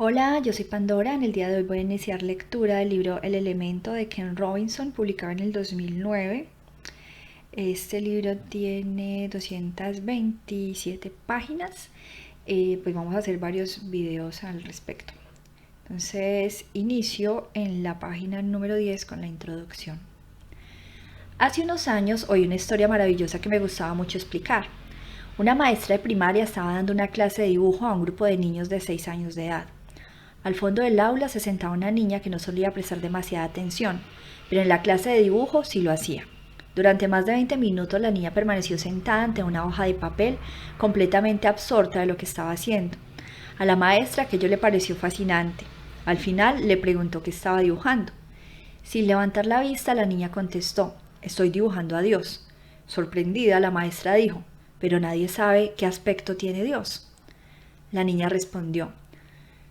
Hola, yo soy Pandora. En el día de hoy voy a iniciar lectura del libro El Elemento de Ken Robinson, publicado en el 2009. Este libro tiene 227 páginas. Pues vamos a hacer varios videos al respecto. Entonces, inicio en la página número 10 con la introducción. Hace unos años oí una historia maravillosa que me gustaba mucho explicar. Una maestra de primaria estaba dando una clase de dibujo a un grupo de niños de 6 años de edad. Al fondo del aula se sentaba una niña que no solía prestar demasiada atención, pero en la clase de dibujo sí lo hacía. Durante más de 20 minutos la niña permaneció sentada ante una hoja de papel, completamente absorta de lo que estaba haciendo. A la maestra aquello le pareció fascinante. Al final le preguntó qué estaba dibujando. Sin levantar la vista, la niña contestó: estoy dibujando a Dios. Sorprendida, la maestra dijo: pero nadie sabe qué aspecto tiene Dios. La niña respondió: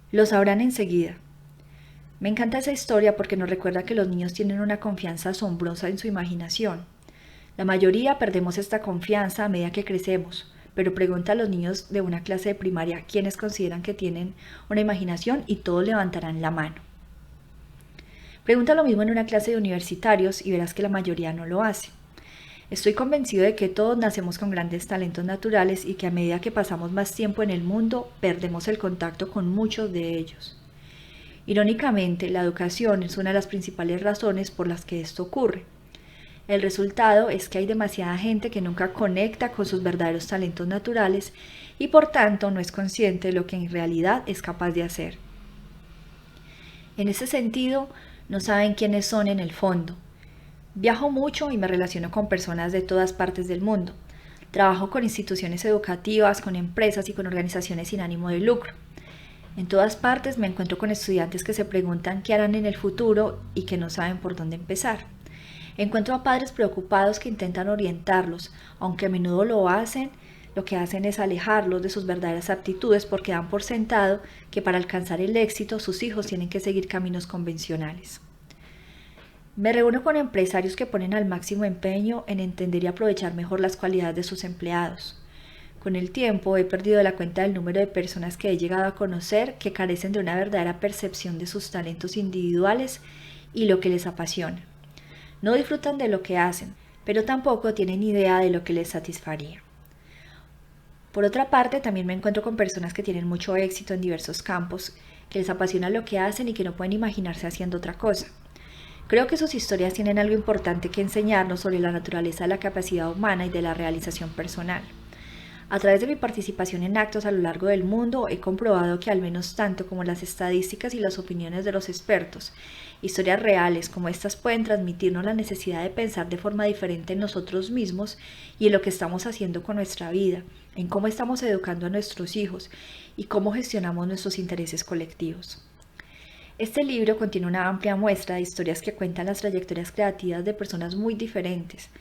lo sabrán enseguida. Me encanta esa historia porque nos recuerda que los niños tienen una confianza asombrosa en su imaginación. La mayoría perdemos esta confianza a medida que crecemos, pero pregunta a los niños de una clase de primaria quiénes consideran que tienen una imaginación y todos levantarán la mano. Pregunta lo mismo en una clase de universitarios y verás que la mayoría no lo hace. Estoy convencido de que todos nacemos con grandes talentos naturales y que a medida que pasamos más tiempo en el mundo, perdemos el contacto con muchos de ellos. Irónicamente, la educación es una de las principales razones por las que esto ocurre. El resultado es que hay demasiada gente que nunca conecta con sus verdaderos talentos naturales y por tanto no es consciente de lo que en realidad es capaz de hacer. En ese sentido, no saben quiénes son en el fondo. Viajo mucho y me relaciono con personas de todas partes del mundo. Trabajo con instituciones educativas, con empresas y con organizaciones sin ánimo de lucro. En todas partes me encuentro con estudiantes que se preguntan qué harán en el futuro y que no saben por dónde empezar. Encuentro a padres preocupados que intentan orientarlos, aunque a menudo lo que hacen es alejarlos de sus verdaderas aptitudes porque dan por sentado que para alcanzar el éxito sus hijos tienen que seguir caminos convencionales. Me reúno con empresarios que ponen al máximo empeño en entender y aprovechar mejor las cualidades de sus empleados. Con el tiempo he perdido la cuenta del número de personas que he llegado a conocer que carecen de una verdadera percepción de sus talentos individuales y lo que les apasiona. No disfrutan de lo que hacen, pero tampoco tienen idea de lo que les satisfaría. Por otra parte, también me encuentro con personas que tienen mucho éxito en diversos campos, que les apasiona lo que hacen y que no pueden imaginarse haciendo otra cosa. Creo que sus historias tienen algo importante que enseñarnos sobre la naturaleza de la capacidad humana y de la realización personal. A través de mi participación en actos a lo largo del mundo, he comprobado que al menos tanto como las estadísticas y las opiniones de los expertos, historias reales como estas pueden transmitirnos la necesidad de pensar de forma diferente en nosotros mismos y en lo que estamos haciendo con nuestra vida, en cómo estamos educando a nuestros hijos y cómo gestionamos nuestros intereses colectivos. Este libro contiene una amplia muestra de historias que cuentan las trayectorias creativas de personas muy diferentes.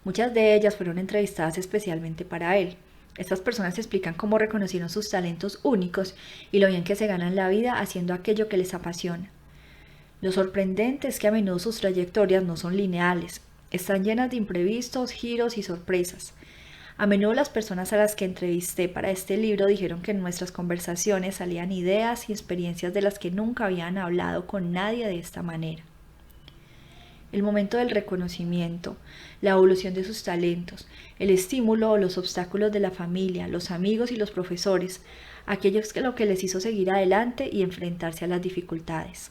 Muchas de ellas fueron entrevistadas especialmente para él. Estas personas explican cómo reconocieron sus talentos únicos y lo bien que se ganan la vida haciendo aquello que les apasiona. Lo sorprendente es que a menudo sus trayectorias no son lineales, están llenas de imprevistos, giros y sorpresas. A menudo las personas a las que entrevisté para este libro dijeron que en nuestras conversaciones salían ideas y experiencias de las que nunca habían hablado con nadie de esta manera. El momento del reconocimiento, la evolución de sus talentos, el estímulo o los obstáculos de la familia, los amigos y los profesores, aquellos que lo que les hizo seguir adelante y enfrentarse a las dificultades.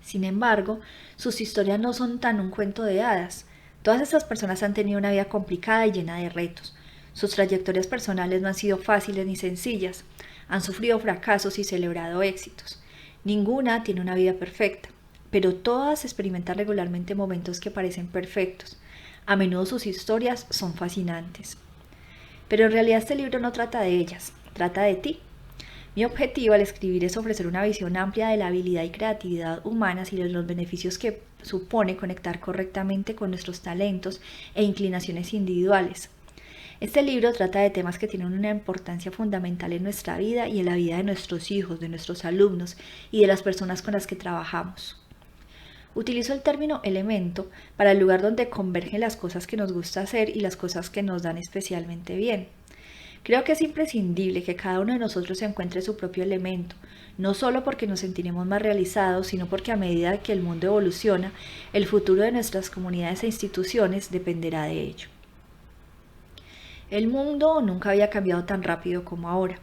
Sin embargo, sus historias no son tan un cuento de hadas. Todas estas personas han tenido una vida complicada y llena de retos. Sus trayectorias personales no han sido fáciles ni sencillas. Han sufrido fracasos y celebrado éxitos. Ninguna tiene una vida perfecta, pero todas experimentan regularmente momentos que parecen perfectos. A menudo sus historias son fascinantes. Pero en realidad este libro no trata de ellas, trata de ti. Mi objetivo al escribir es ofrecer una visión amplia de la habilidad y creatividad humanas y de los beneficios que supone conectar correctamente con nuestros talentos e inclinaciones individuales. Este libro trata de temas que tienen una importancia fundamental en nuestra vida y en la vida de nuestros hijos, de nuestros alumnos y de las personas con las que trabajamos. Utilizo el término elemento para el lugar donde convergen las cosas que nos gusta hacer y las cosas que nos dan especialmente bien. Creo que es imprescindible que cada uno de nosotros encuentre su propio elemento, no solo porque nos sentiremos más realizados, sino porque a medida que el mundo evoluciona, el futuro de nuestras comunidades e instituciones dependerá de ello. El mundo nunca había cambiado tan rápido como ahora.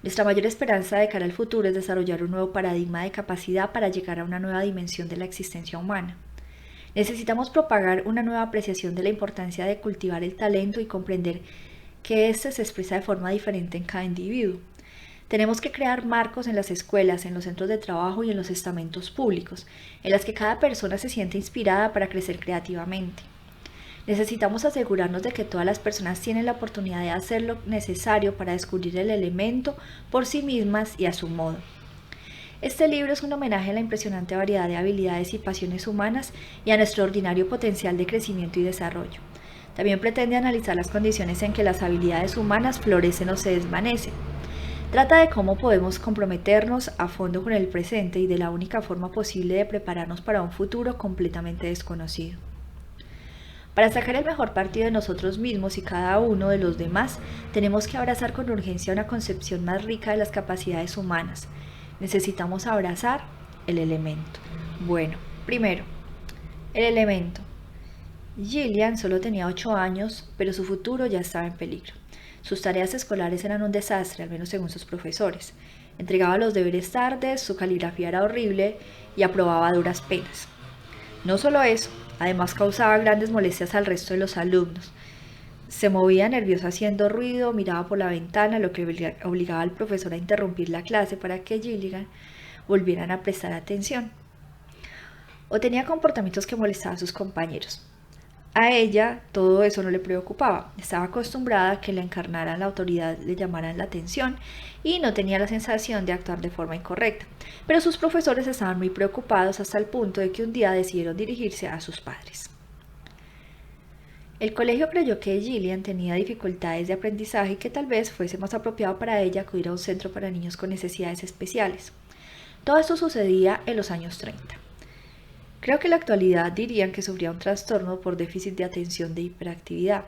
Nuestra mayor esperanza de cara al futuro es desarrollar un nuevo paradigma de capacidad para llegar a una nueva dimensión de la existencia humana. Necesitamos propagar una nueva apreciación de la importancia de cultivar el talento y comprender que éste se expresa de forma diferente en cada individuo. Tenemos que crear marcos en las escuelas, en los centros de trabajo y en los estamentos públicos, en las que cada persona se siente inspirada para crecer creativamente. Necesitamos asegurarnos de que todas las personas tienen la oportunidad de hacer lo necesario para descubrir el elemento por sí mismas y a su modo. Este libro es un homenaje a la impresionante variedad de habilidades y pasiones humanas y a nuestro ordinario potencial de crecimiento y desarrollo. También pretende analizar las condiciones en que las habilidades humanas florecen o se desvanecen. Trata de cómo podemos comprometernos a fondo con el presente y de la única forma posible de prepararnos para un futuro completamente desconocido. Para sacar el mejor partido de nosotros mismos y cada uno de los demás, tenemos que abrazar con urgencia una concepción más rica de las capacidades humanas. Necesitamos abrazar el elemento. Bueno, primero, el elemento. Gillian solo tenía 8 años, pero su futuro ya estaba en peligro. Sus tareas escolares eran un desastre, al menos según sus profesores. Entregaba los deberes tarde, su caligrafía era horrible y aprobaba a duras penas. No solo eso, además causaba grandes molestias al resto de los alumnos. Se movía nerviosa haciendo ruido, miraba por la ventana, lo que obligaba al profesor a interrumpir la clase para que Gillian volvieran a prestar atención. O tenía comportamientos que molestaban a sus compañeros. A ella todo eso no le preocupaba, estaba acostumbrada a que le encarnaran la autoridad, le llamaran la atención y no tenía la sensación de actuar de forma incorrecta. Pero sus profesores estaban muy preocupados hasta el punto de que un día decidieron dirigirse a sus padres. El colegio creyó que Gillian tenía dificultades de aprendizaje y que tal vez fuese más apropiado para ella acudir a un centro para niños con necesidades especiales. Todo esto sucedía en los años 30. Creo que en la actualidad dirían que sufría un trastorno por déficit de atención de hiperactividad,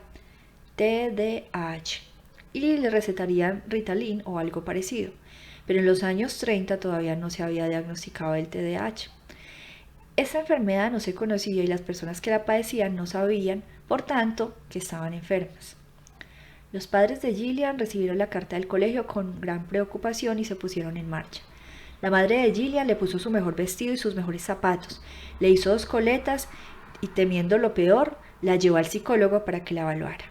TDAH, y le recetarían Ritalin o algo parecido, pero en los años 30 todavía no se había diagnosticado el TDAH. Esta enfermedad no se conocía y las personas que la padecían no sabían, por tanto, que estaban enfermas. Los padres de Gillian recibieron la carta del colegio con gran preocupación y se pusieron en marcha. La madre de Gillian le puso su mejor vestido y sus mejores zapatos, le hizo 2 coletas y, temiendo lo peor, la llevó al psicólogo para que la evaluara.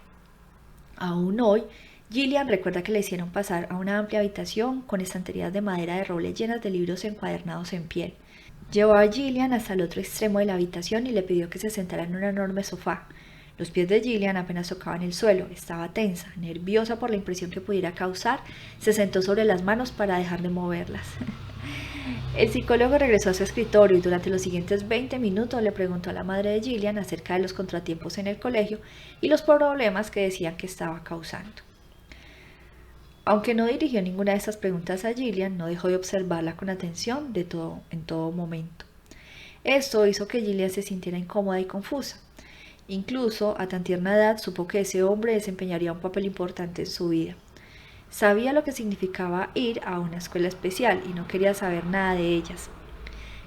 Aún hoy, Gillian recuerda que le hicieron pasar a una amplia habitación con estanterías de madera de roble llenas de libros encuadernados en piel. Llevó a Gillian hasta el otro extremo de la habitación y le pidió que se sentara en un enorme sofá. Los pies de Gillian apenas tocaban el suelo, estaba tensa, nerviosa por la impresión que pudiera causar, se sentó sobre las manos para dejar de moverlas. El psicólogo regresó a su escritorio y durante los siguientes 20 minutos le preguntó a la madre de Gillian acerca de los contratiempos en el colegio y los problemas que decían que estaba causando. Aunque no dirigió ninguna de estas preguntas a Gillian, no dejó de observarla con atención en todo momento. Esto hizo que Gillian se sintiera incómoda y confusa. Incluso a tan tierna edad supo que ese hombre desempeñaría un papel importante en su vida. Sabía lo que significaba ir a una escuela especial y no quería saber nada de ellas.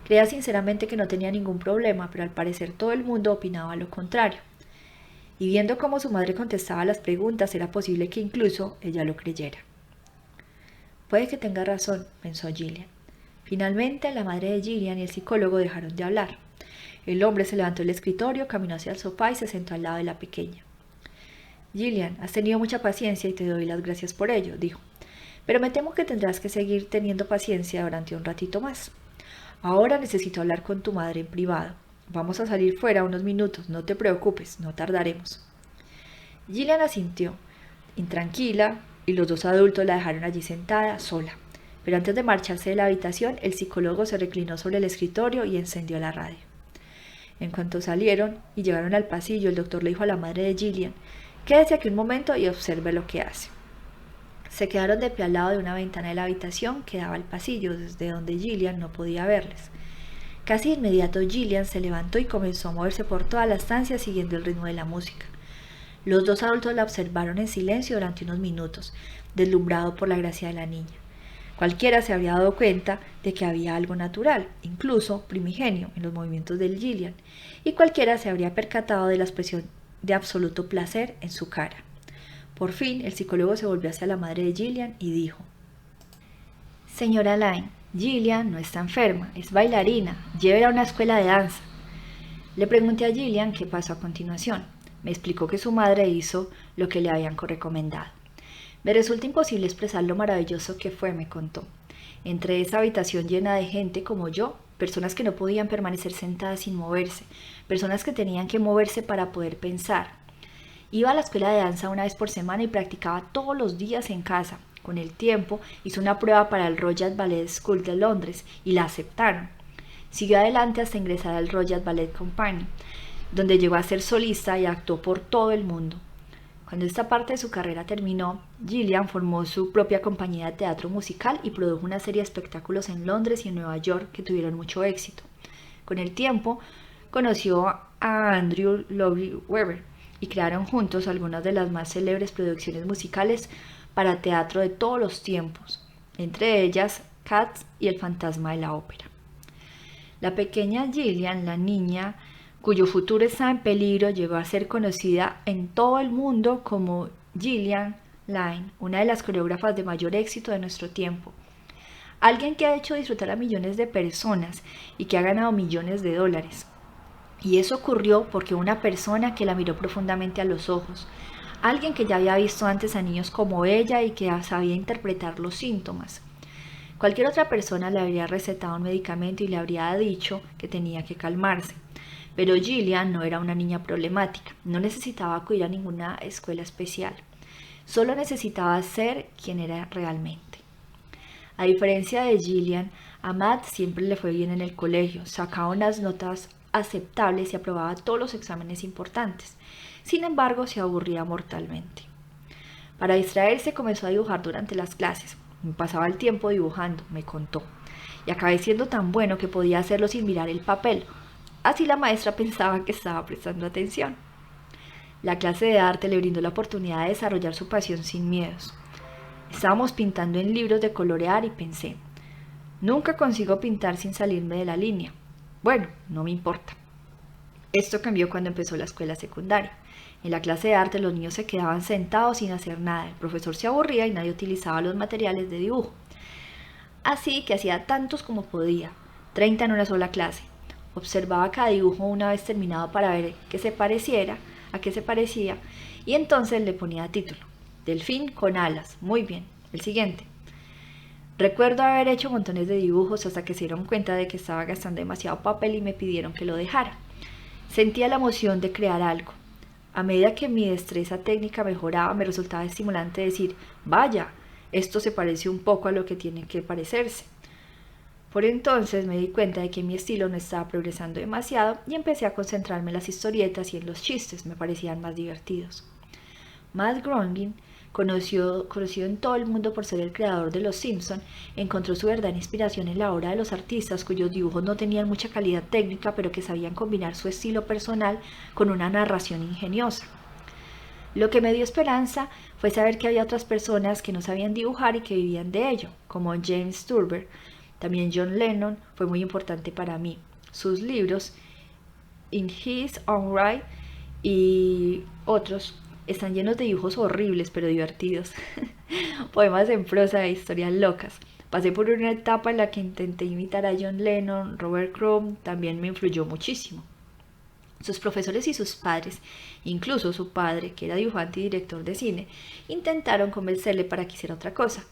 Creía sinceramente que no tenía ningún problema, pero al parecer todo el mundo opinaba lo contrario. Y viendo cómo su madre contestaba las preguntas, era posible que incluso ella lo creyera. Puede que tenga razón, pensó Gillian. Finalmente, la madre de Gillian y el psicólogo dejaron de hablar. El hombre se levantó del escritorio, caminó hacia el sofá y se sentó al lado de la pequeña. Gillian, has tenido mucha paciencia y te doy las gracias por ello, dijo. Pero me temo que tendrás que seguir teniendo paciencia durante un ratito más. Ahora necesito hablar con tu madre en privado. Vamos a salir fuera unos minutos, no te preocupes, no tardaremos. Gillian asintió, intranquila, y los 2 adultos la dejaron allí sentada, sola. Pero antes de marcharse de la habitación, el psicólogo se reclinó sobre el escritorio y encendió la radio. En cuanto salieron y llegaron al pasillo, el doctor le dijo a la madre de Gillian: «Quédese aquí un momento y observe lo que hace». Se quedaron de pie al lado de una ventana de la habitación que daba al pasillo, desde donde Gillian no podía verles. Casi de inmediato Gillian se levantó y comenzó a moverse por toda la estancia siguiendo el ritmo de la música. Los dos adultos la observaron en silencio durante unos minutos, deslumbrado por la gracia de la niña. Cualquiera se habría dado cuenta de que había algo natural, incluso primigenio, en los movimientos de Gillian, y cualquiera se habría percatado de la expresión de absoluto placer en su cara. Por fin, el psicólogo se volvió hacia la madre de Gillian y dijo: «Señora Lyne, Gillian no está enferma, es bailarina, llévela a una escuela de danza». Le pregunté a Gillian qué pasó a continuación. Me explicó que su madre hizo lo que le habían recomendado. Me resulta imposible expresar lo maravilloso que fue, me contó. Entre esa habitación llena de gente como yo, personas que no podían permanecer sentadas sin moverse, personas que tenían que moverse para poder pensar. Iba a la escuela de danza una vez por semana y practicaba todos los días en casa. Con el tiempo hizo una prueba para el Royal Ballet School de Londres y la aceptaron. Siguió adelante hasta ingresar al Royal Ballet Company, donde llegó a ser solista y actuó por todo el mundo. Cuando esta parte de su carrera terminó, Gillian formó su propia compañía de teatro musical y produjo una serie de espectáculos en Londres y en Nueva York que tuvieron mucho éxito. Con el tiempo, conoció a Andrew Lloyd Webber y crearon juntos algunas de las más célebres producciones musicales para teatro de todos los tiempos, entre ellas Cats y El fantasma de la ópera. La pequeña Gillian, la niña cuyo futuro estaba en peligro, llegó a ser conocida en todo el mundo como Gillian Lyne, una de las coreógrafas de mayor éxito de nuestro tiempo. Alguien que ha hecho disfrutar a millones de personas y que ha ganado millones de dólares. Y eso ocurrió porque una persona que la miró profundamente a los ojos, alguien que ya había visto antes a niños como ella y que sabía interpretar los síntomas. Cualquier otra persona le habría recetado un medicamento y le habría dicho que tenía que calmarse. Pero Gillian no era una niña problemática, no necesitaba acudir a ninguna escuela especial, solo necesitaba ser quien era realmente. A diferencia de Gillian, a Matt siempre le fue bien en el colegio, sacaba unas notas aceptables y aprobaba todos los exámenes importantes. Sin embargo, se aburría mortalmente. Para distraerse comenzó a dibujar durante las clases. Me pasaba el tiempo dibujando, me contó, y acabé siendo tan bueno que podía hacerlo sin mirar el papel. Así la maestra pensaba que estaba prestando atención. La clase de arte le brindó la oportunidad de desarrollar su pasión sin miedos. Estábamos pintando en libros de colorear y pensé, nunca consigo pintar sin salirme de la línea. Bueno, no me importa. Esto cambió cuando empezó la escuela secundaria. En la clase de arte los niños se quedaban sentados sin hacer nada. El profesor se aburría y nadie utilizaba los materiales de dibujo. Así que hacía tantos como podía, 30 en una sola clase. Observaba cada dibujo una vez terminado para ver a qué se parecía, y entonces le ponía título. Delfín con alas. Muy bien. El siguiente. Recuerdo haber hecho montones de dibujos hasta que se dieron cuenta de que estaba gastando demasiado papel y me pidieron que lo dejara. Sentía la emoción de crear algo. A medida que mi destreza técnica mejoraba, me resultaba estimulante decir, vaya, esto se parece un poco a lo que tiene que parecerse. Por entonces me di cuenta de que mi estilo no estaba progresando demasiado y empecé a concentrarme en las historietas y en los chistes, me parecían más divertidos. Matt Groening, conocido en todo el mundo por ser el creador de Los Simpson, encontró su verdadera inspiración en la obra de los artistas cuyos dibujos no tenían mucha calidad técnica, pero que sabían combinar su estilo personal con una narración ingeniosa. Lo que me dio esperanza fue saber que había otras personas que no sabían dibujar y que vivían de ello, como James Turber. También John Lennon fue muy importante para mí. Sus libros, In His Own Right y otros, están llenos de dibujos horribles pero divertidos. Poemas en prosa e historias locas. Pasé por una etapa en la que intenté imitar a John Lennon. Robert Crumb también me influyó muchísimo. Sus profesores y sus padres, incluso su padre, que era dibujante y director de cine, intentaron convencerle para que hiciera otra cosa.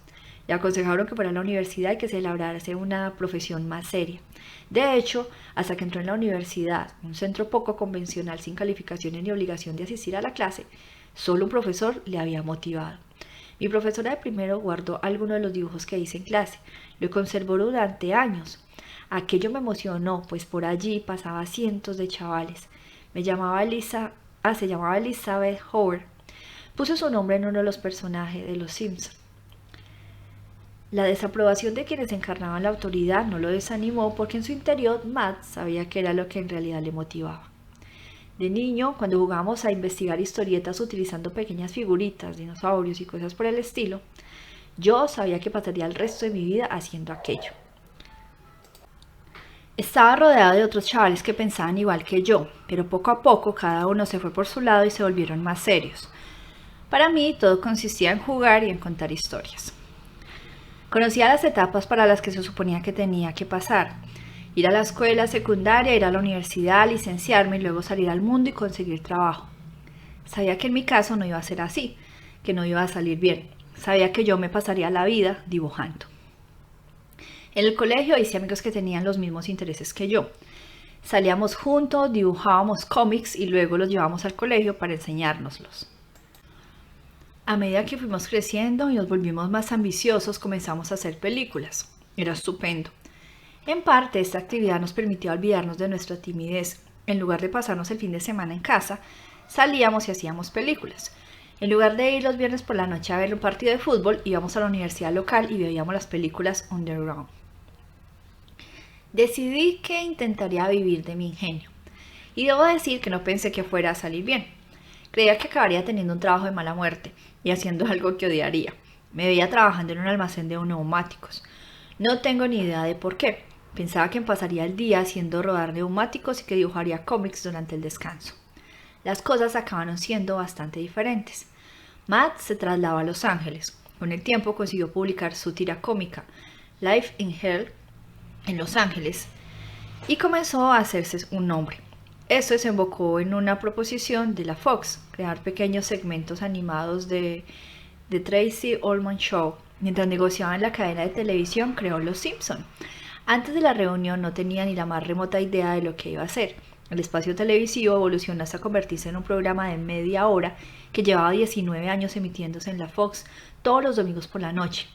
Le aconsejaron que fuera a la universidad y que se labrase una profesión más seria. De hecho, hasta que entró en la universidad, un centro poco convencional sin calificaciones ni obligación de asistir a la clase, solo un profesor le había motivado. Mi profesora de primero guardó algunos de los dibujos que hice en clase. Lo conservó durante años. Aquello me emocionó, pues por allí pasaba cientos de chavales. Se llamaba Elizabeth Howard. Puso su nombre en uno de los personajes de Los Simpson. La desaprobación de quienes encarnaban la autoridad no lo desanimó porque en su interior Matt sabía que era lo que en realidad le motivaba. De niño, cuando jugábamos a investigar historietas utilizando pequeñas figuritas, dinosaurios y cosas por el estilo, yo sabía que pasaría el resto de mi vida haciendo aquello. Estaba rodeado de otros chavales que pensaban igual que yo, pero poco a poco cada uno se fue por su lado y se volvieron más serios. Para mí todo consistía en jugar y en contar historias. Conocía las etapas para las que se suponía que tenía que pasar. Ir a la escuela secundaria, ir a la universidad, licenciarme y luego salir al mundo y conseguir trabajo. Sabía que en mi caso no iba a ser así, que no iba a salir bien. Sabía que yo me pasaría la vida dibujando. En el colegio hice amigos que tenían los mismos intereses que yo. Salíamos juntos, dibujábamos cómics y luego los llevábamos al colegio para enseñárnoslos. A medida que fuimos creciendo y nos volvimos más ambiciosos, comenzamos a hacer películas. Era estupendo. En parte, esta actividad nos permitía olvidarnos de nuestra timidez. En lugar de pasarnos el fin de semana en casa, salíamos y hacíamos películas. En lugar de ir los viernes por la noche a ver un partido de fútbol, íbamos a la universidad local y veíamos las películas underground. Decidí que intentaría vivir de mi ingenio. Y debo decir que no pensé que fuera a salir bien. Creía que acabaría teniendo un trabajo de mala muerte y haciendo algo que odiaría. Me veía trabajando en un almacén de neumáticos. No tengo ni idea de por qué. Pensaba que pasaría el día haciendo rodar neumáticos y que dibujaría cómics durante el descanso. Las cosas acabaron siendo bastante diferentes. Matt se trasladó a Los Ángeles. Con el tiempo consiguió publicar su tira cómica, Life in Hell, en Los Ángeles, y comenzó a hacerse un nombre. Esto desembocó en una proposición de la Fox, crear pequeños segmentos animados de The Tracy Ullman Show. Mientras negociaba en la cadena de televisión, creó Los Simpson. Antes de la reunión no tenía ni la más remota idea de lo que iba a hacer. El espacio televisivo evolucionó hasta convertirse en un programa de media hora que llevaba 19 años emitiéndose en la Fox todos los domingos por la noche.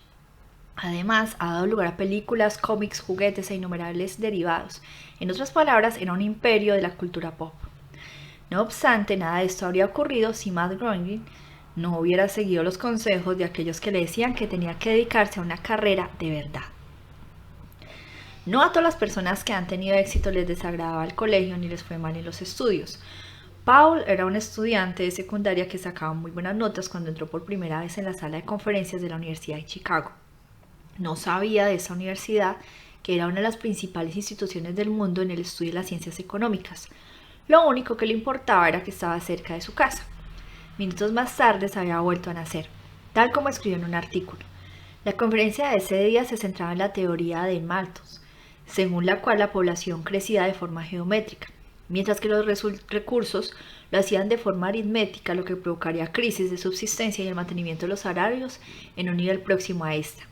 Además, ha dado lugar a películas, cómics, juguetes e innumerables derivados. En otras palabras, era un imperio de la cultura pop. No obstante, nada de esto habría ocurrido si Matt Groening no hubiera seguido los consejos de aquellos que le decían que tenía que dedicarse a una carrera de verdad. No a todas las personas que han tenido éxito les desagradaba el colegio ni les fue mal en los estudios. Paul era un estudiante de secundaria que sacaba muy buenas notas cuando entró por primera vez en la sala de conferencias de la Universidad de Chicago. No sabía de esa universidad, que era una de las principales instituciones del mundo en el estudio de las ciencias económicas. Lo único que le importaba era que estaba cerca de su casa. Minutos más tarde se había vuelto a nacer, tal como escribió en un artículo. La conferencia de ese día se centraba en la teoría de Malthus, según la cual la población crecía de forma geométrica, mientras que los recursos lo hacían de forma aritmética, lo que provocaría crisis de subsistencia y el mantenimiento de los salarios en un nivel próximo a esta.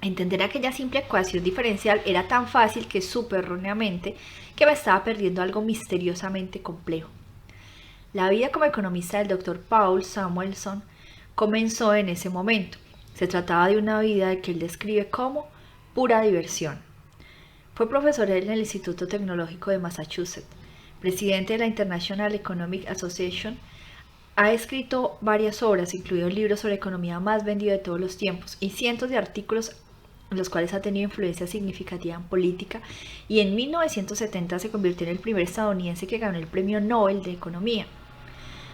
Entender aquella simple ecuación diferencial era tan fácil que supe erróneamente que me estaba perdiendo algo misteriosamente complejo. La vida como economista del Dr. Paul Samuelson comenzó en ese momento. Se trataba de una vida que él describe como pura diversión. Fue profesor en el Instituto Tecnológico de Massachusetts, presidente de la International Economic Association. Ha escrito varias obras, incluido el libro sobre economía más vendido de todos los tiempos, y cientos de artículos en los cuales ha tenido influencia significativa en política, y en 1970 se convirtió en el primer estadounidense que ganó el Premio Nobel de Economía.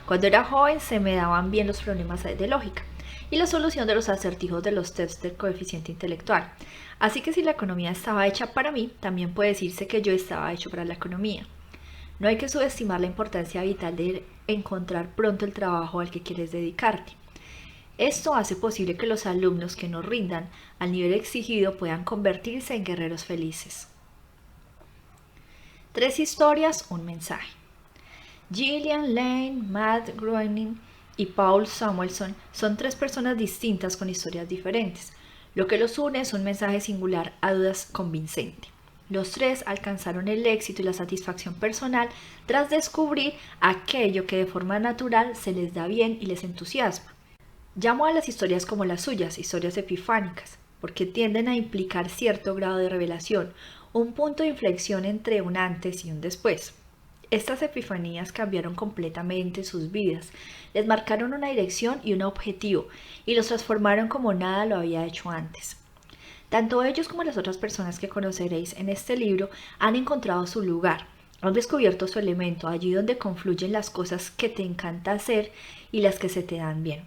Cuando era joven se me daban bien los problemas de lógica y la solución de los acertijos de los tests del coeficiente intelectual. Así que si la economía estaba hecha para mí, también puede decirse que yo estaba hecho para la economía. No hay que subestimar la importancia vital de encontrar pronto el trabajo al que quieres dedicarte. Esto hace posible que los alumnos que no rindan al nivel exigido puedan convertirse en guerreros felices. 3 historias, un mensaje. Gillian Lane, Matt Groening y Paul Samuelson son 3 personas distintas con historias diferentes. Lo que los une es un mensaje singular a dudas convincente. Los 3 alcanzaron el éxito y la satisfacción personal tras descubrir aquello que de forma natural se les da bien y les entusiasma. Llamo a las historias como las suyas, historias epifánicas, porque tienden a implicar cierto grado de revelación, un punto de inflexión entre un antes y un después. Estas epifanías cambiaron completamente sus vidas, les marcaron una dirección y un objetivo, y los transformaron como nada lo había hecho antes. Tanto ellos como las otras personas que conoceréis en este libro han encontrado su lugar, Has descubierto su elemento, allí donde confluyen las cosas que te encanta hacer y las que se te dan bien.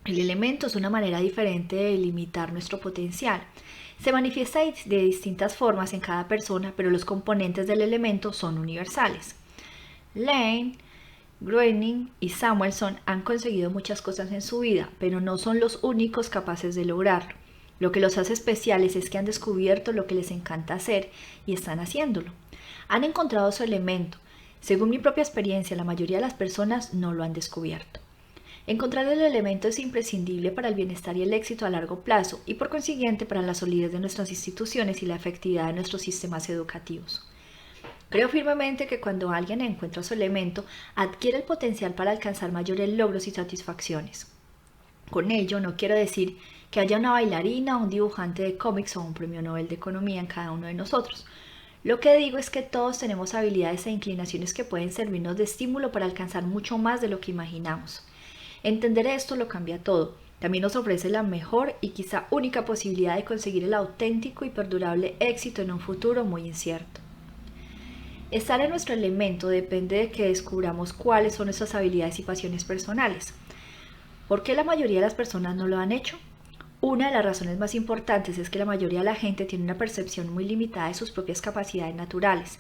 El elemento es una manera diferente de limitar nuestro potencial. Se manifiesta de distintas formas en cada persona, pero los componentes del elemento son universales. Lane, Groening y Samuelson han conseguido muchas cosas en su vida, pero no son los únicos capaces de lograrlo. Lo que los hace especiales es que han descubierto lo que les encanta hacer y están haciéndolo. Han encontrado su elemento. Según mi propia experiencia, la mayoría de las personas no lo han descubierto. Encontrar el elemento es imprescindible para el bienestar y el éxito a largo plazo y por consiguiente para la solidez de nuestras instituciones y la efectividad de nuestros sistemas educativos. Creo firmemente que cuando alguien encuentra su elemento, adquiere el potencial para alcanzar mayores logros y satisfacciones. Con ello no quiero decir que haya una bailarina, un dibujante de cómics o un premio Nobel de Economía en cada uno de nosotros. Lo que digo es que todos tenemos habilidades e inclinaciones que pueden servirnos de estímulo para alcanzar mucho más de lo que imaginamos. Entender esto lo cambia todo. También nos ofrece la mejor y quizá única posibilidad de conseguir el auténtico y perdurable éxito en un futuro muy incierto. Estar en nuestro elemento depende de que descubramos cuáles son nuestras habilidades y pasiones personales. ¿Por qué la mayoría de las personas no lo han hecho? Una de las razones más importantes es que la mayoría de la gente tiene una percepción muy limitada de sus propias capacidades naturales.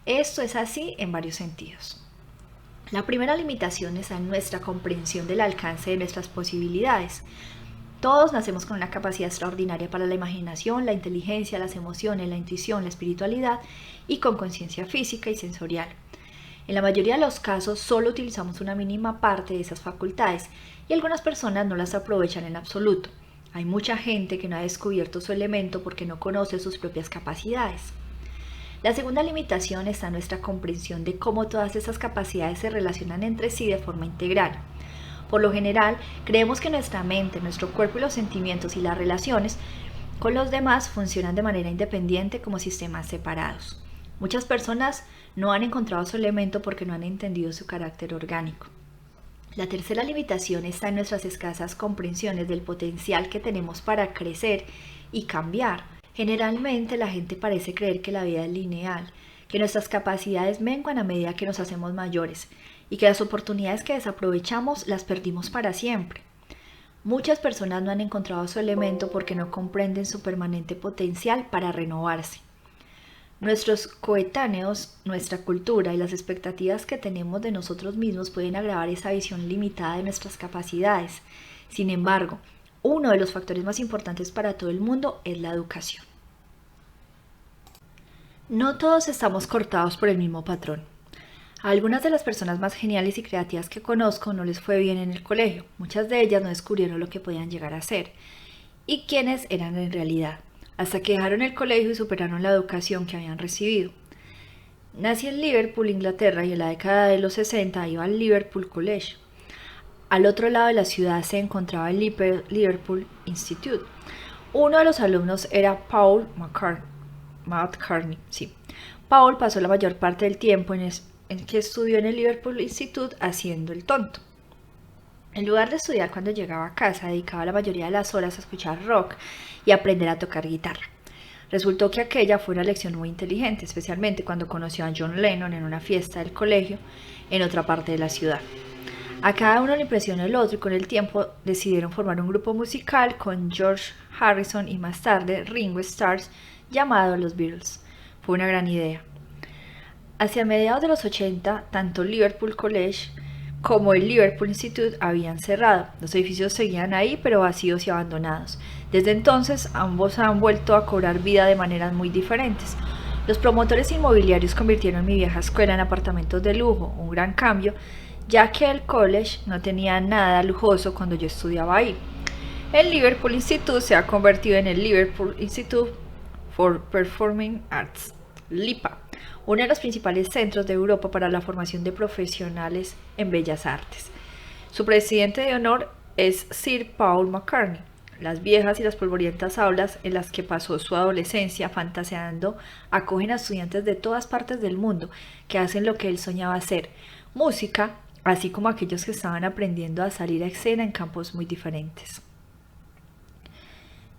Esto es así en varios sentidos. La primera limitación está en nuestra comprensión del alcance de nuestras posibilidades. Todos nacemos con una capacidad extraordinaria para la imaginación, la inteligencia, las emociones, la intuición, la espiritualidad y con conciencia física y sensorial. En la mayoría de los casos solo utilizamos una mínima parte de esas facultades y algunas personas no las aprovechan en absoluto. Hay mucha gente que no ha descubierto su elemento porque no conoce sus propias capacidades. La segunda limitación está en nuestra comprensión de cómo todas esas capacidades se relacionan entre sí de forma integral. Por lo general, creemos que nuestra mente, nuestro cuerpo y los sentimientos y las relaciones con los demás funcionan de manera independiente como sistemas separados. Muchas personas no han encontrado su elemento porque no han entendido su carácter orgánico. La tercera limitación está en nuestras escasas comprensiones del potencial que tenemos para crecer y cambiar. Generalmente la gente parece creer que la vida es lineal, que nuestras capacidades menguan a medida que nos hacemos mayores y que las oportunidades que desaprovechamos las perdimos para siempre. Muchas personas no han encontrado su elemento porque no comprenden su permanente potencial para renovarse. Nuestros coetáneos, nuestra cultura y las expectativas que tenemos de nosotros mismos pueden agravar esa visión limitada de nuestras capacidades. Sin embargo, uno de los factores más importantes para todo el mundo es la educación. No todos estamos cortados por el mismo patrón. A algunas de las personas más geniales y creativas que conozco no les fue bien en el colegio. Muchas de ellas no descubrieron lo que podían llegar a ser y quiénes eran en realidad, hasta que dejaron el colegio y superaron la educación que habían recibido. Nací en Liverpool, Inglaterra, y en la década de los 60 iba al Liverpool College. Al otro lado de la ciudad se encontraba el Liverpool Institute. Uno de los alumnos era Paul McCartney. Sí. Paul pasó la mayor parte del tiempo en que estudió en el Liverpool Institute haciendo el tonto. En lugar de estudiar cuando llegaba a casa, dedicaba la mayoría de las horas a escuchar rock y aprender a tocar guitarra. Resultó que aquella fue una lección muy inteligente, especialmente cuando conoció a John Lennon en una fiesta del colegio en otra parte de la ciudad. A cada uno le impresionó el otro y con el tiempo decidieron formar un grupo musical con George Harrison y más tarde Ringo Starr llamado los Beatles. Fue una gran idea. Hacia mediados de los 80, tanto Liverpool College como el Liverpool Institute habían cerrado. Los edificios seguían ahí, pero vacíos y abandonados. Desde entonces, ambos han vuelto a cobrar vida de maneras muy diferentes. Los promotores inmobiliarios convirtieron mi vieja escuela en apartamentos de lujo, un gran cambio, ya que el college no tenía nada lujoso cuando yo estudiaba ahí. El Liverpool Institute se ha convertido en el Liverpool Institute for Performing Arts, LIPA, uno de los principales centros de Europa para la formación de profesionales en bellas artes. Su presidente de honor es Sir Paul McCartney. Las viejas y las polvorientas aulas en las que pasó su adolescencia fantaseando acogen a estudiantes de todas partes del mundo que hacen lo que él soñaba hacer, música, así como aquellos que estaban aprendiendo a salir a escena en campos muy diferentes.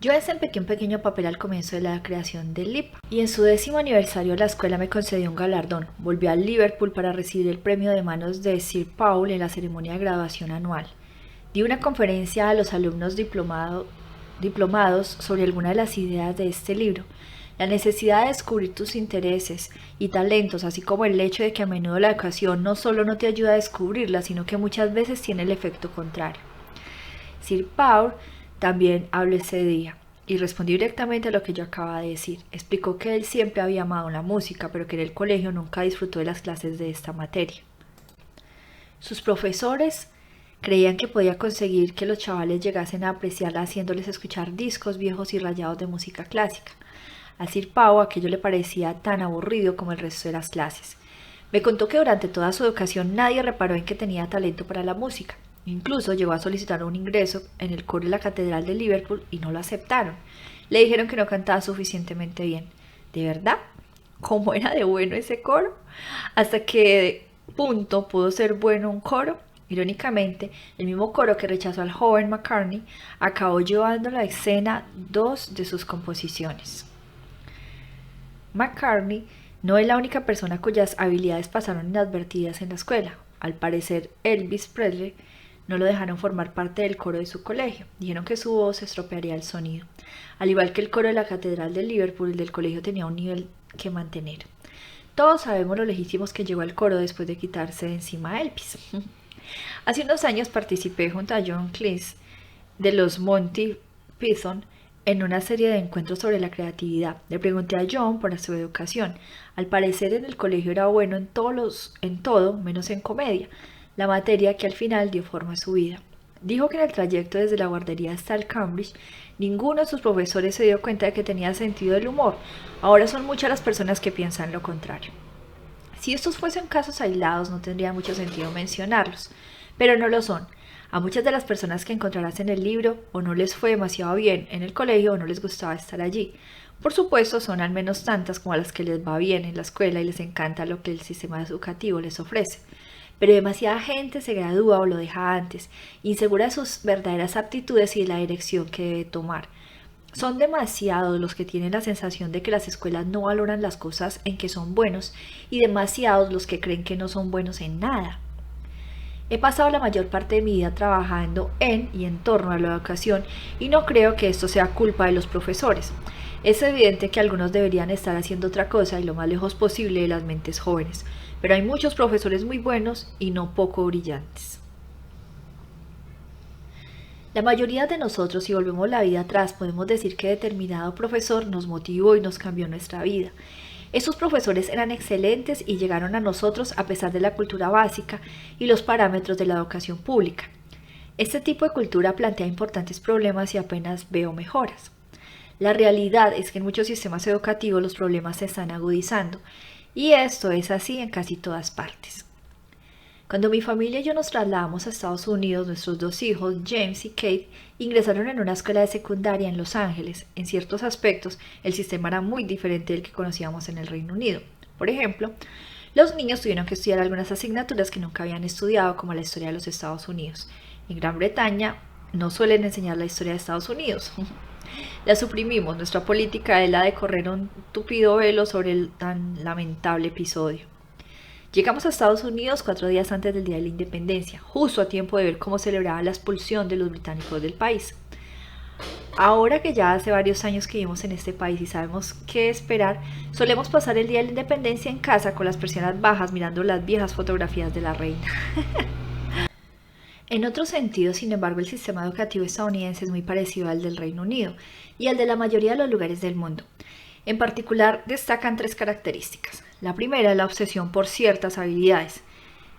Yo desempeñé un pequeño papel al comienzo de la creación del LIPA y en su 10º aniversario la escuela me concedió un galardón. Volví a Liverpool para recibir el premio de manos de Sir Paul en la ceremonia de graduación anual. Di una conferencia a los alumnos diplomados sobre algunas de las ideas de este libro. La necesidad de descubrir tus intereses y talentos, así como el hecho de que a menudo la educación no solo no te ayuda a descubrirlas, sino que muchas veces tiene el efecto contrario. Sir Paul también habló ese día y respondió directamente a lo que yo acababa de decir. Explicó que él siempre había amado la música, pero que en el colegio nunca disfrutó de las clases de esta materia. Sus profesores creían que podía conseguir que los chavales llegasen a apreciarla haciéndoles escuchar discos viejos y rayados de música clásica. A Sir Paul aquello le parecía tan aburrido como el resto de las clases. Me contó que durante toda su educación nadie reparó en que tenía talento para la música. Incluso llegó a solicitar un ingreso en el coro de la Catedral de Liverpool y no lo aceptaron. Le dijeron que no cantaba suficientemente bien. ¿De verdad? ¿Cómo era de bueno ese coro? ¿Hasta qué punto pudo ser bueno un coro? Irónicamente, el mismo coro que rechazó al joven McCartney acabó llevando a la escena dos de sus composiciones. McCartney no es la única persona cuyas habilidades pasaron inadvertidas en la escuela. Al parecer, Elvis Presley no lo dejaron formar parte del coro de su colegio. Dijeron que su voz estropearía el sonido. Al igual que el coro de la Catedral de Liverpool, el del colegio tenía un nivel que mantener. Todos sabemos lo lejísimos que llegó al coro después de quitarse de encima a Elvis. Hace unos años participé junto a John Cleese de los Monty Python en una serie de encuentros sobre la creatividad. Le pregunté a John por su educación. Al parecer en el colegio era bueno en todo menos en comedia, la materia que al final dio forma a su vida. Dijo que en el trayecto desde la guardería hasta el Cambridge, ninguno de sus profesores se dio cuenta de que tenía sentido del humor. Ahora son muchas las personas que piensan lo contrario. Si estos fuesen casos aislados, no tendría mucho sentido mencionarlos, pero no lo son. A muchas de las personas que encontrarás en el libro o no les fue demasiado bien en el colegio o no les gustaba estar allí. Por supuesto, son al menos tantas como a las que les va bien en la escuela y les encanta lo que el sistema educativo les ofrece. Pero demasiada gente se gradúa o lo deja antes, insegura de sus verdaderas aptitudes y de la dirección que debe tomar. Son demasiados los que tienen la sensación de que las escuelas no valoran las cosas en que son buenos y demasiados los que creen que no son buenos en nada. He pasado la mayor parte de mi vida trabajando en y en torno a la educación y no creo que esto sea culpa de los profesores. Es evidente que algunos deberían estar haciendo otra cosa y lo más lejos posible de las mentes jóvenes, pero hay muchos profesores muy buenos y no poco brillantes. La mayoría de nosotros, si volvemos la vida atrás, podemos decir que determinado profesor nos motivó y nos cambió nuestra vida. Esos profesores eran excelentes y llegaron a nosotros a pesar de la cultura básica y los parámetros de la educación pública. Este tipo de cultura plantea importantes problemas y apenas veo mejoras. La realidad es que en muchos sistemas educativos los problemas se están agudizando, y esto es así en casi todas partes. Cuando mi familia y yo nos trasladamos a Estados Unidos, nuestros dos hijos, James y Kate, ingresaron en una escuela de secundaria en Los Ángeles. En ciertos aspectos, el sistema era muy diferente del que conocíamos en el Reino Unido. Por ejemplo, los niños tuvieron que estudiar algunas asignaturas que nunca habían estudiado, como la historia de los Estados Unidos. En Gran Bretaña no suelen enseñar la historia de Estados Unidos. La suprimimos. Nuestra política es la de correr un tupido velo sobre el tan lamentable episodio. Llegamos a Estados Unidos 4 días antes del Día de la Independencia, justo a tiempo de ver cómo celebraban la expulsión de los británicos del país. Ahora que ya hace varios años que vivimos en este país y sabemos qué esperar, solemos pasar el Día de la Independencia en casa con las persianas bajas mirando las viejas fotografías de la reina. En otro sentido, sin embargo, el sistema educativo estadounidense es muy parecido al del Reino Unido y al de la mayoría de los lugares del mundo. En particular, destacan 3 características. La primera es la obsesión por ciertas habilidades.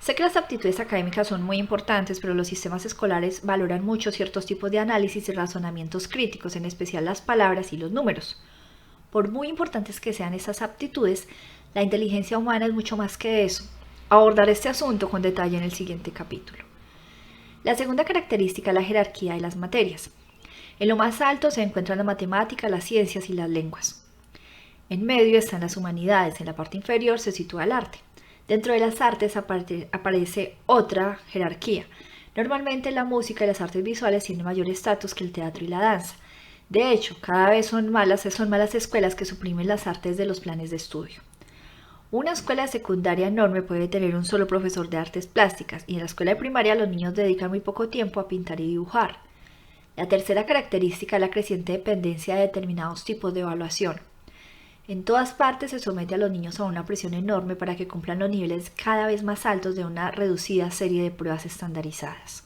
Sé que las aptitudes académicas son muy importantes, pero los sistemas escolares valoran mucho ciertos tipos de análisis y razonamientos críticos, en especial las palabras y los números. Por muy importantes que sean esas aptitudes, la inteligencia humana es mucho más que eso. Abordaré este asunto con detalle en el siguiente capítulo. La segunda característica es la jerarquía de las materias. En lo más alto se encuentran la matemática, las ciencias y las lenguas. En medio están las humanidades, en la parte inferior se sitúa el arte. Dentro de las artes aparece otra jerarquía. Normalmente la música y las artes visuales tienen mayor estatus que el teatro y la danza. De hecho, cada vez son malas escuelas que suprimen las artes de los planes de estudio. Una escuela secundaria enorme puede tener un solo profesor de artes plásticas y en la escuela de primaria los niños dedican muy poco tiempo a pintar y dibujar. La tercera característica es la creciente dependencia de determinados tipos de evaluación. En todas partes se somete a los niños a una presión enorme para que cumplan los niveles cada vez más altos de una reducida serie de pruebas estandarizadas.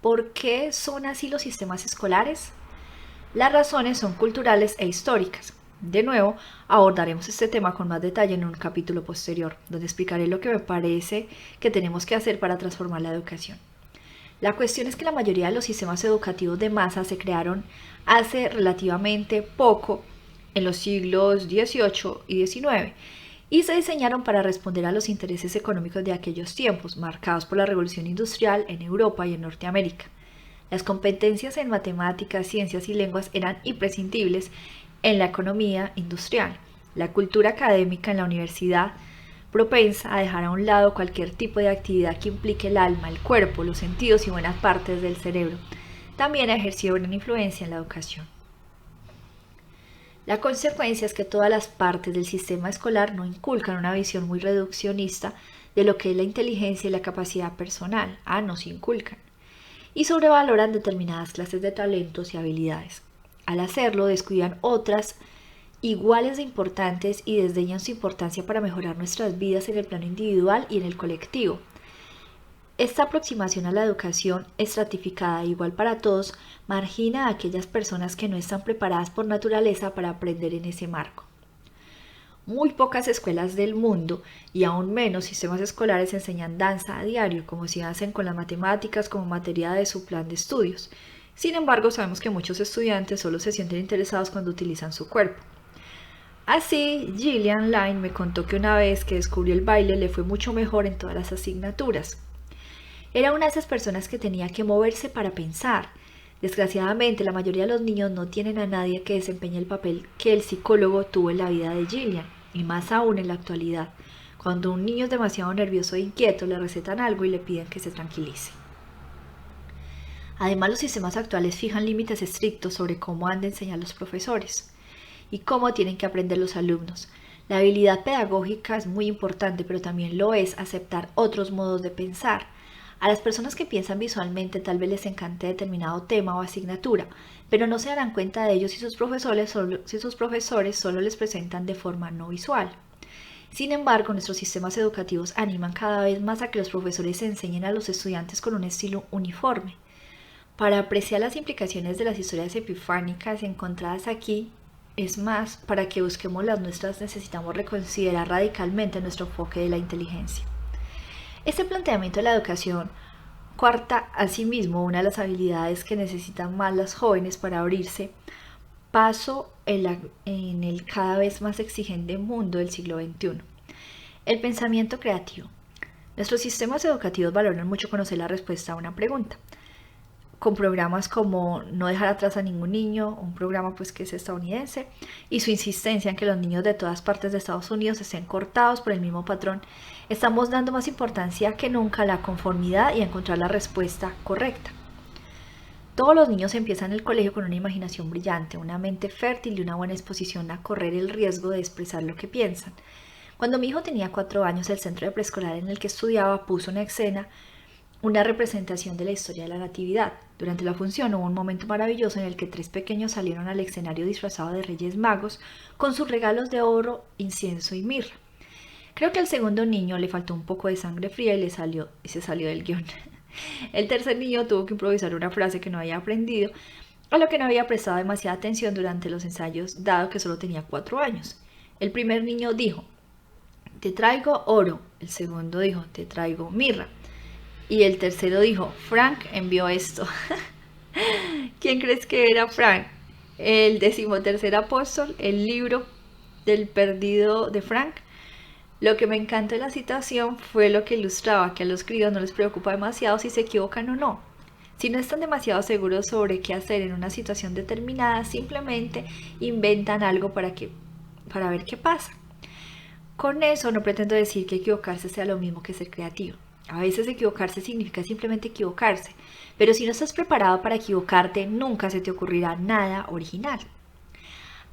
¿Por qué son así los sistemas escolares? Las razones son culturales e históricas. De nuevo, abordaremos este tema con más detalle en un capítulo posterior, donde explicaré lo que me parece que tenemos que hacer para transformar la educación. La cuestión es que la mayoría de los sistemas educativos de masa se crearon hace relativamente poco, en los siglos XVIII y XIX, y se diseñaron para responder a los intereses económicos de aquellos tiempos, marcados por la revolución industrial en Europa y en Norteamérica. Las competencias en matemáticas, ciencias y lenguas eran imprescindibles en la economía industrial. La cultura académica en la universidad, propensa a dejar a un lado cualquier tipo de actividad que implique el alma, el cuerpo, los sentidos y buenas partes del cerebro, también ha ejercido gran influencia en la educación. La consecuencia es que todas las partes del sistema escolar no inculcan una visión muy reduccionista de lo que es la inteligencia y la capacidad personal, nos inculcan, y sobrevaloran determinadas clases de talentos y habilidades. Al hacerlo, descuidan otras iguales de importantes y desdeñan su importancia para mejorar nuestras vidas en el plano individual y en el colectivo. Esta aproximación a la educación estratificada e igual para todos margina a aquellas personas que no están preparadas por naturaleza para aprender en ese marco. Muy pocas escuelas del mundo y aún menos sistemas escolares enseñan danza a diario, como si hacen con las matemáticas como materia de su plan de estudios. Sin embargo, sabemos que muchos estudiantes solo se sienten interesados cuando utilizan su cuerpo. Así, Gillian Lynne me contó que una vez que descubrió el baile le fue mucho mejor en todas las asignaturas. Era una de esas personas que tenía que moverse para pensar. Desgraciadamente, la mayoría de los niños no tienen a nadie que desempeñe el papel que el psicólogo tuvo en la vida de Gillian, y más aún en la actualidad. Cuando un niño es demasiado nervioso e inquieto, le recetan algo y le piden que se tranquilice. Además, los sistemas actuales fijan límites estrictos sobre cómo han de enseñar los profesores y cómo tienen que aprender los alumnos. La habilidad pedagógica es muy importante, pero también lo es aceptar otros modos de pensar. A las personas que piensan visualmente tal vez les encante determinado tema o asignatura, pero no se darán cuenta de ello si sus profesores solo les presentan de forma no visual. Sin embargo, nuestros sistemas educativos animan cada vez más a que los profesores enseñen a los estudiantes con un estilo uniforme. Para apreciar las implicaciones de las historias epifánicas encontradas aquí, es más, para que busquemos las nuestras necesitamos reconsiderar radicalmente nuestro enfoque de la inteligencia. Este planteamiento de la educación cuarta asimismo una de las habilidades que necesitan más las jóvenes para abrirse paso en el cada vez más exigente mundo del siglo XXI. El pensamiento creativo. Nuestros sistemas educativos valoran mucho conocer la respuesta a una pregunta, con programas como No dejar atrás a ningún niño, un programa que es estadounidense, y su insistencia en que los niños de todas partes de Estados Unidos estén cortados por el mismo patrón. Estamos dando más importancia que nunca a la conformidad y a encontrar la respuesta correcta. Todos los niños empiezan el colegio con una imaginación brillante, una mente fértil y una buena disposición a correr el riesgo de expresar lo que piensan. Cuando mi hijo tenía 4 años, el centro de preescolar en el que estudiaba puso en escena una representación de la historia de la Natividad. Durante la función hubo un momento maravilloso en el que 3 pequeños salieron al escenario disfrazados de Reyes Magos con sus regalos de oro, incienso y mirra. Creo que al segundo niño le faltó un poco de sangre fría y se salió del guión. El tercer niño tuvo que improvisar una frase que no había aprendido, a lo que no había prestado demasiada atención durante los ensayos, dado que solo tenía 4 años. El primer niño dijo: "Te traigo oro". El segundo dijo: "Te traigo mirra". Y el tercero dijo: "Frank envió esto". ¿Quién crees que era Frank? El 13º apóstol, el libro del perdido de Frank. Lo que me encantó de la citación fue lo que ilustraba, que a los críos no les preocupa demasiado si se equivocan o no. Si no están demasiado seguros sobre qué hacer en una situación determinada, simplemente inventan algo para ver qué pasa. Con eso no pretendo decir que equivocarse sea lo mismo que ser creativo. A veces equivocarse significa simplemente equivocarse, pero si no estás preparado para equivocarte, nunca se te ocurrirá nada original.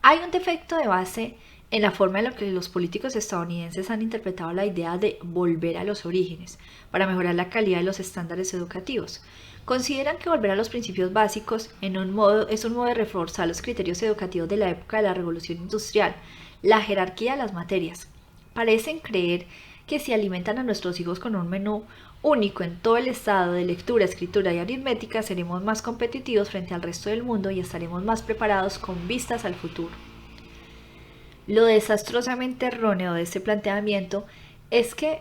Hay un defecto de base en la forma en la que los políticos estadounidenses han interpretado la idea de volver a los orígenes para mejorar la calidad de los estándares educativos. Consideran que volver a los principios básicos es un modo de reforzar los criterios educativos de la época de la Revolución Industrial, la jerarquía de las materias. Parecen creer que si alimentan a nuestros hijos con un menú único en todo el estado de lectura, escritura y aritmética, seremos más competitivos frente al resto del mundo y estaremos más preparados con vistas al futuro. Lo desastrosamente erróneo de este planteamiento es que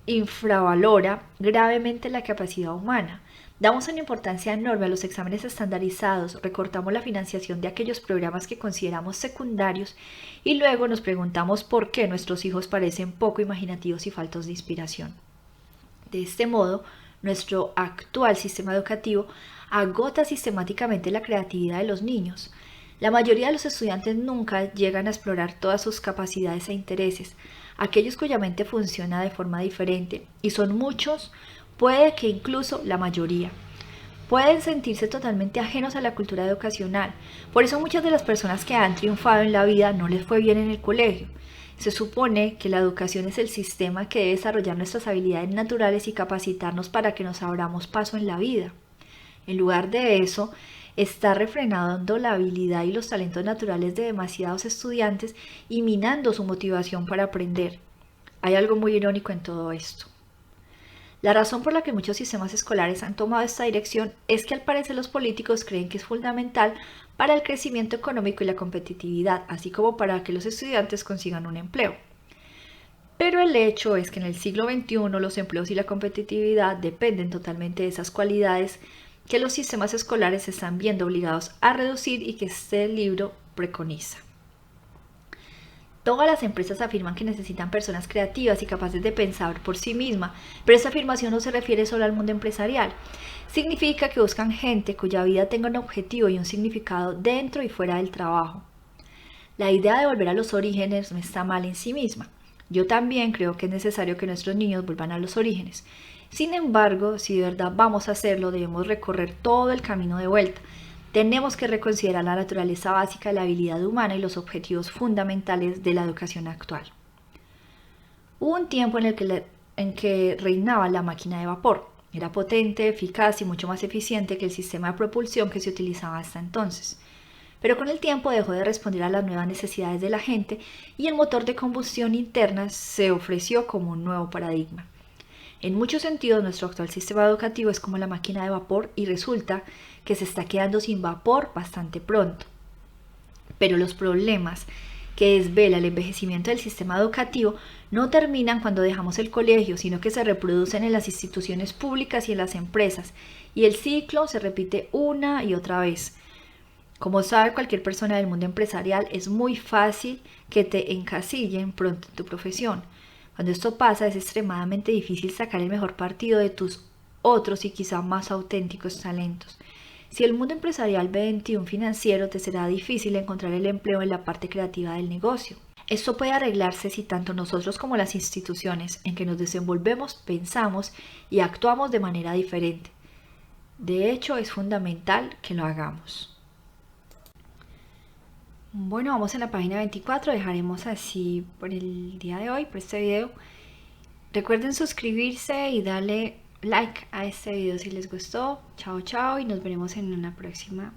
infravalora gravemente la capacidad humana. Damos una importancia enorme a los exámenes estandarizados, recortamos la financiación de aquellos programas que consideramos secundarios y luego nos preguntamos por qué nuestros hijos parecen poco imaginativos y faltos de inspiración. De este modo, nuestro actual sistema educativo agota sistemáticamente la creatividad de los niños. La mayoría de los estudiantes nunca llegan a explorar todas sus capacidades e intereses. Aquellos cuya mente funciona de forma diferente, y son muchos, puede que incluso la mayoría, pueden sentirse totalmente ajenos a la cultura educacional. Por eso muchas de las personas que han triunfado en la vida no les fue bien en el colegio. Se supone que la educación es el sistema que debe desarrollar nuestras habilidades naturales y capacitarnos para que nos abramos paso en la vida. En lugar de eso, está refrenando la habilidad y los talentos naturales de demasiados estudiantes y minando su motivación para aprender. Hay algo muy irónico en todo esto. La razón por la que muchos sistemas escolares han tomado esta dirección es que al parecer los políticos creen que es fundamental para el crecimiento económico y la competitividad, así como para que los estudiantes consigan un empleo. Pero el hecho es que en el siglo XXI los empleos y la competitividad dependen totalmente de esas cualidades que los sistemas escolares se están viendo obligados a reducir y que este libro preconiza. Todas las empresas afirman que necesitan personas creativas y capaces de pensar por sí mismas, pero esta afirmación no se refiere solo al mundo empresarial. Significa que buscan gente cuya vida tenga un objetivo y un significado dentro y fuera del trabajo. La idea de volver a los orígenes no está mal en sí misma. Yo también creo que es necesario que nuestros niños vuelvan a los orígenes. Sin embargo, si de verdad vamos a hacerlo, debemos recorrer todo el camino de vuelta. Tenemos que reconsiderar la naturaleza básica de la habilidad humana y los objetivos fundamentales de la educación actual. Hubo un tiempo en que reinaba la máquina de vapor. Era potente, eficaz y mucho más eficiente que el sistema de propulsión que se utilizaba hasta entonces. Pero con el tiempo dejó de responder a las nuevas necesidades de la gente y el motor de combustión interna se ofreció como un nuevo paradigma. En muchos sentidos, nuestro actual sistema educativo es como la máquina de vapor y resulta que se está quedando sin vapor bastante pronto. Pero los problemas que desvela el envejecimiento del sistema educativo no terminan cuando dejamos el colegio, sino que se reproducen en las instituciones públicas y en las empresas, y el ciclo se repite una y otra vez. Como sabe cualquier persona del mundo empresarial, es muy fácil que te encasillen pronto en tu profesión. Cuando esto pasa, es extremadamente difícil sacar el mejor partido de tus otros y quizá más auténticos talentos. Si el mundo empresarial ve en ti un financiero, te será difícil encontrar el empleo en la parte creativa del negocio. Esto puede arreglarse si tanto nosotros como las instituciones en que nos desenvolvemos pensamos y actuamos de manera diferente. De hecho, es fundamental que lo hagamos. Bueno, vamos en la página 24, dejaremos así por el día de hoy, por este video. Recuerden suscribirse y darle like a este video si les gustó. Chao, chao y nos veremos en una próxima.